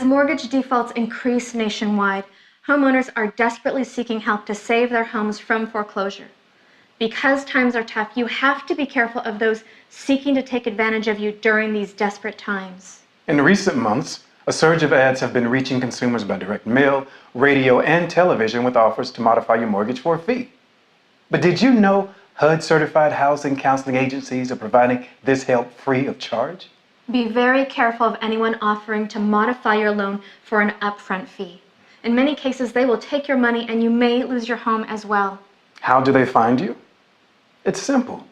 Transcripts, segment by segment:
mortgage defaults increase nationwide, homeowners are desperately seeking help to save their homes from foreclosure. Because times are tough, you have to be careful of those seeking to take advantage of you during these desperate times. In recent months, a surge of ads have been reaching consumers by direct mail, radio, and television with offers to modify your mortgage for a fee. But did you know HUD-certified housing counseling agencies are providing this help free of charge? Be very careful of anyone offering to modify your loan for an upfront fee. In many cases, they will take your money and you may lose your home as well. How do they find you? It's simple.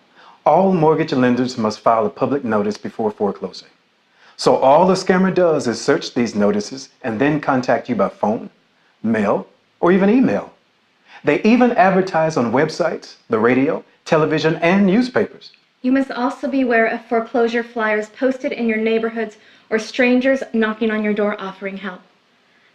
All mortgage lenders must file a public notice before foreclosing. So all the scammer does is search these notices and then contact you by phone, mail, or even email. They even advertise on websites, the radio, television, and newspapers. You must also be aware of foreclosure flyers posted in your neighborhoods or strangers knocking on your door offering help.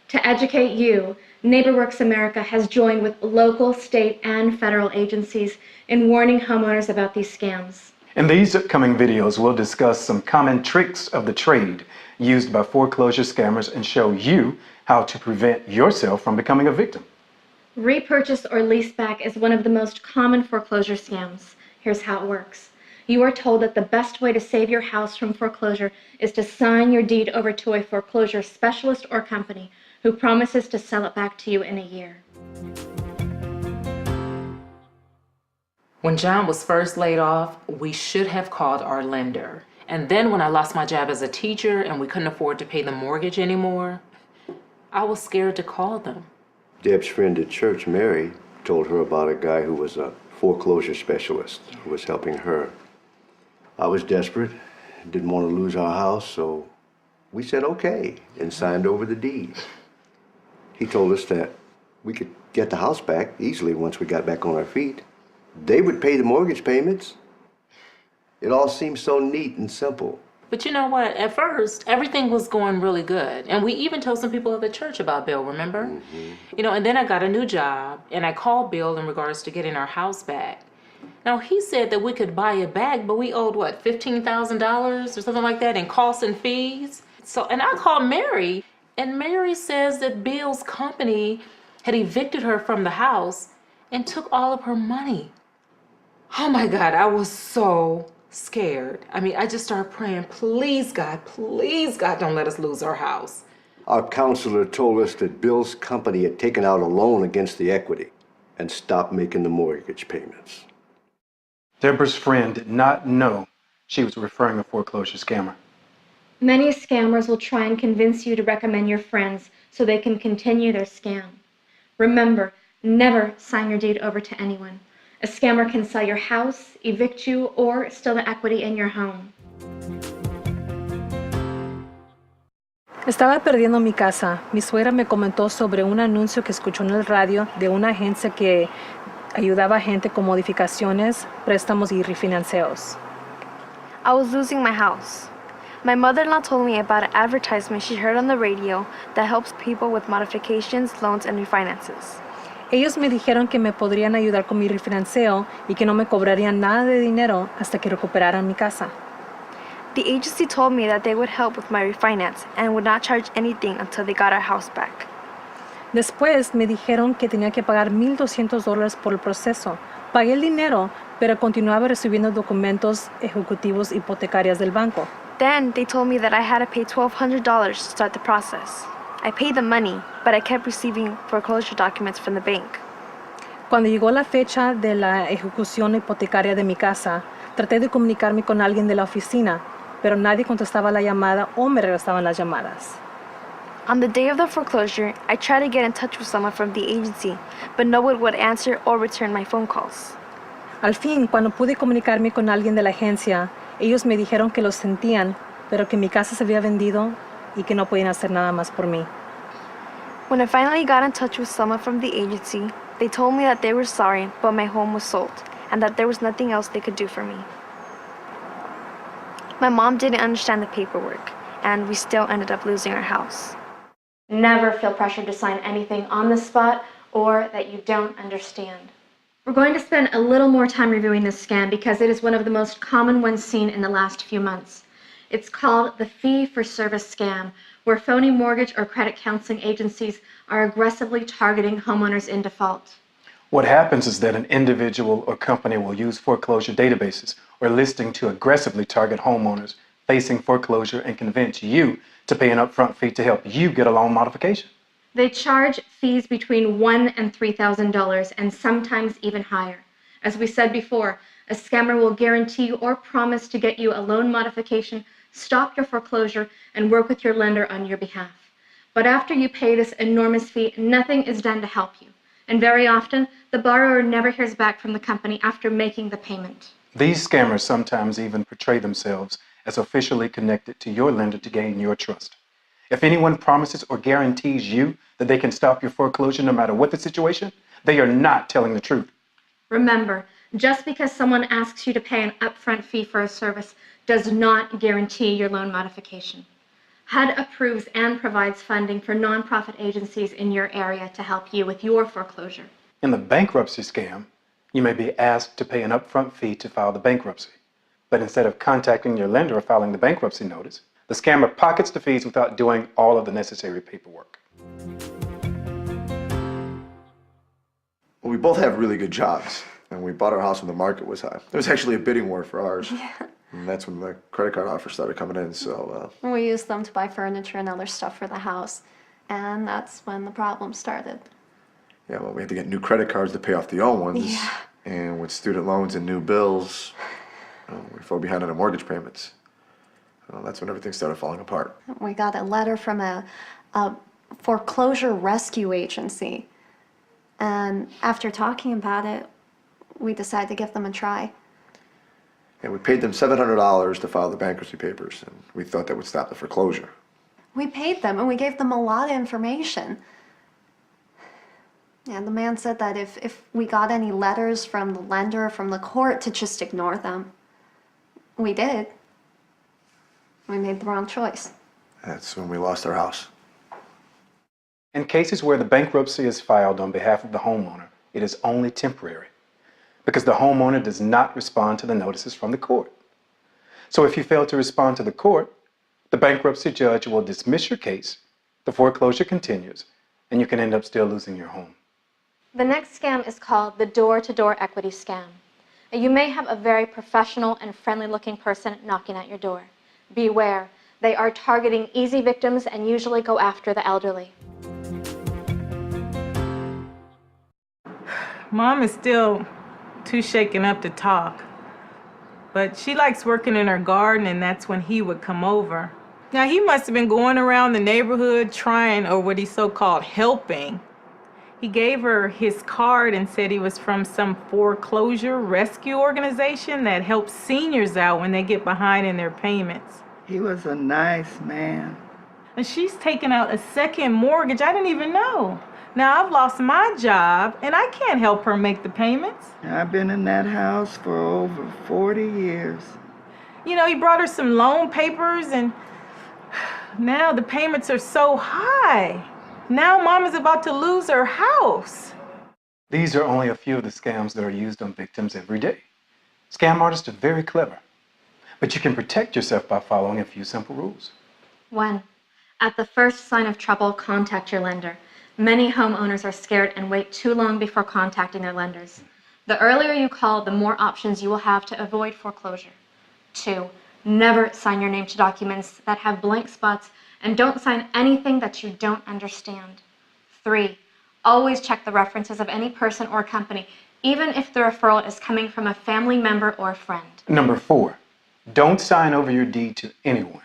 To educate you, NeighborWorks America has joined with local, state, and federal agencies in warning homeowners about these scams. In these upcoming videos, we'll discuss some common tricks of the trade used by foreclosure scammers and show you how to prevent yourself from becoming a victim. Repurchase or leaseback is one of the most common foreclosure scams. Here's how it works. You are told that the best way to save your house from foreclosure is to sign your deed over to a foreclosure specialist or company who promises to sell it back to you in a year. When John was first laid off, we should have called our lender. And then when I lost my job as a teacher and we couldn't afford to pay the mortgage anymore, I was scared to call them. Deb's friend at church, Mary, told her about a guy who was a foreclosure specialist who was helping her. I was desperate, didn't want to lose our house, so we said okay and signed over the deed. He told us that we could get the house back easily once we got back on our feet. They would pay the mortgage payments. It all seemed so neat and simple. But you know what? At first, everything was going really good. And we even told some people at the church about Bill, remember? Mm-hmm. You know, and then I got a new job, and I called Bill in regards to getting our house back. Now, he said that we could buy it back, but we owed, what, $15,000 or something like that in costs and fees? So, and I called Mary, and Mary says that Bill's company had evicted her from the house and took all of her money. Oh my God, I was so scared. I mean, I just started praying, please God, don't let us lose our house. Our counselor told us that Bill's company had taken out a loan against the equity and stopped making the mortgage payments. Deborah's friend did not know she was referring a foreclosure scammer. Many scammers will try and convince you to recommend your friends so they can continue their scam. Remember, never sign your deed over to anyone. A scammer can sell your house, evict you, or steal the equity in your home. Estaba perdiendo mi casa. Mi suegra me comentó sobre un anuncio que escuchó en el radio de una agencia que ayudaba a gente con modificaciones, préstamos y refinancios. I was losing my house. My mother-in-law told me about an advertisement she heard on the radio that helps people with modifications, loans, and refinances. Ellos me dijeron que me podrían ayudar con mi refinanceo y que no me cobrarían nada de dinero hasta que recuperaran mi casa. The agency told me that they would help with my refinance and would not charge anything until they got our house back. Después me dijeron que tenía que pagar $1,200 por el proceso. Pagué el dinero, pero continuaba recibiendo documentos ejecutivos hipotecarios del banco. Then they told me that I had to pay $1,200 to start the process. I paid the money, but I kept receiving foreclosure documents from the bank. Cuando llegó la fecha de la ejecución hipotecaria de mi casa, traté de comunicarme con alguien de la oficina, pero nadie contestaba la llamada o me regresaban las llamadas. On the day of the foreclosure, I tried to get in touch with someone from the agency, but no one would answer or return my phone calls. Al fin, cuando pude comunicarme con alguien de la agencia, ellos me dijeron que lo sentían, pero que mi casa se había vendido y que no podían hacer nada más por mí. When I finally got in touch with someone from the agency, they told me that they were sorry, but my home was sold, and that there was nothing else they could do for me. My mom didn't understand the paperwork, and we still ended up losing our house. Never feel pressured to sign anything on the spot or that you don't understand. We're going to spend a little more time reviewing this scam because it is one of the most common ones seen in the last few months. It's called the fee-for-service scam, where phony mortgage or credit counseling agencies are aggressively targeting homeowners in default. What happens is that an individual or company will use foreclosure databases or listing to aggressively target homeowners facing foreclosure and convince you to pay an upfront fee to help you get a loan modification. They charge fees between $1,000 and $3,000 and sometimes even higher. As we said before, a scammer will guarantee or promise to get you a loan modification, stop your foreclosure, and work with your lender on your behalf. But after you pay this enormous fee, nothing is done to help you. And very often, the borrower never hears back from the company after making the payment. These scammers sometimes even portray themselves as officially connected to your lender to gain your trust. If anyone promises or guarantees you that they can stop your foreclosure no matter what the situation, they are not telling the truth. Remember, just because someone asks you to pay an upfront fee for a service does not guarantee your loan modification. HUD approves and provides funding for nonprofit agencies in your area to help you with your foreclosure. In the bankruptcy scam, you may be asked to pay an upfront fee to file the bankruptcy. But instead of contacting your lender or filing the bankruptcy notice, the scammer pockets the fees without doing all of the necessary paperwork. Well, we both have really good jobs, and we bought our house when the market was high. There was actually a bidding war for ours. Yeah. And that's when the credit card offers started coming in, so... We used them to buy furniture and other stuff for the house, and that's when the problem started. Yeah, well, we had to get new credit cards to pay off the old ones. Yeah. And with student loans and new bills, we fell behind on our mortgage payments. That's when everything started falling apart. We got a letter from a foreclosure rescue agency, and after talking about it, we decided to give them a try. And we paid them $700 to file the bankruptcy papers, and we thought that would stop the foreclosure. We paid them, and we gave them a lot of information. And the man said that if we got any letters from the lender or from the court, to just ignore them. We did. We made the wrong choice. That's when we lost our house. In cases where the bankruptcy is filed on behalf of the homeowner, it is only temporary, because the homeowner does not respond to the notices from the court. So if you fail to respond to the court, the bankruptcy judge will dismiss your case, the foreclosure continues, and you can end up still losing your home. The next scam is called the door-to-door equity scam. You may have a very professional and friendly-looking person knocking at your door. Beware, they are targeting easy victims and usually go after the elderly. Mom is still too shaken up to talk, but she likes working in her garden, and that's when he would come over. Now, he must have been going around the neighborhood trying, or what he so-called helping. He gave her his card and said he was from some foreclosure rescue organization that helps seniors out when they get behind in their payments. He was a nice man. And she's taken out a second mortgage. I didn't even know. Now I've lost my job and I can't help her make the payments. I've been in that house for over 40 years. You know, he brought her some loan papers and now the payments are so high. Now Mom is about to lose her house. These are only a few of the scams that are used on victims every day. Scam artists are very clever, but you can protect yourself by following a few simple rules. 1. At the first sign of trouble, contact your lender. Many homeowners are scared and wait too long before contacting their lenders. The earlier you call, the more options you will have to avoid foreclosure. 2. Never sign your name to documents that have blank spots, and don't sign anything that you don't understand. 3. Always check the references of any person or company, even if the referral is coming from a family member or friend. Number 4, don't sign over your deed to anyone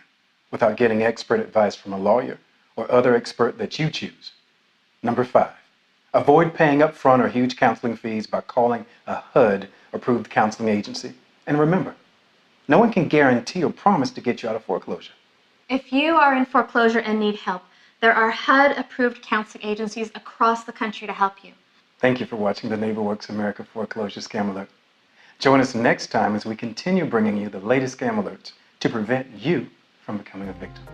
without getting expert advice from a lawyer or other expert that you choose. Number 5, avoid paying upfront or huge counseling fees by calling a HUD-approved counseling agency. And remember, no one can guarantee or promise to get you out of foreclosure. If you are in foreclosure and need help, there are HUD-approved counseling agencies across the country to help you. Thank you for watching the NeighborWorks America Foreclosure Scam Alert. Join us next time as we continue bringing you the latest scam alerts to prevent you from becoming a victim.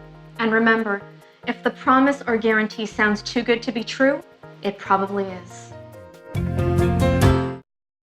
And remember, if the promise or guarantee sounds too good to be true, it probably is.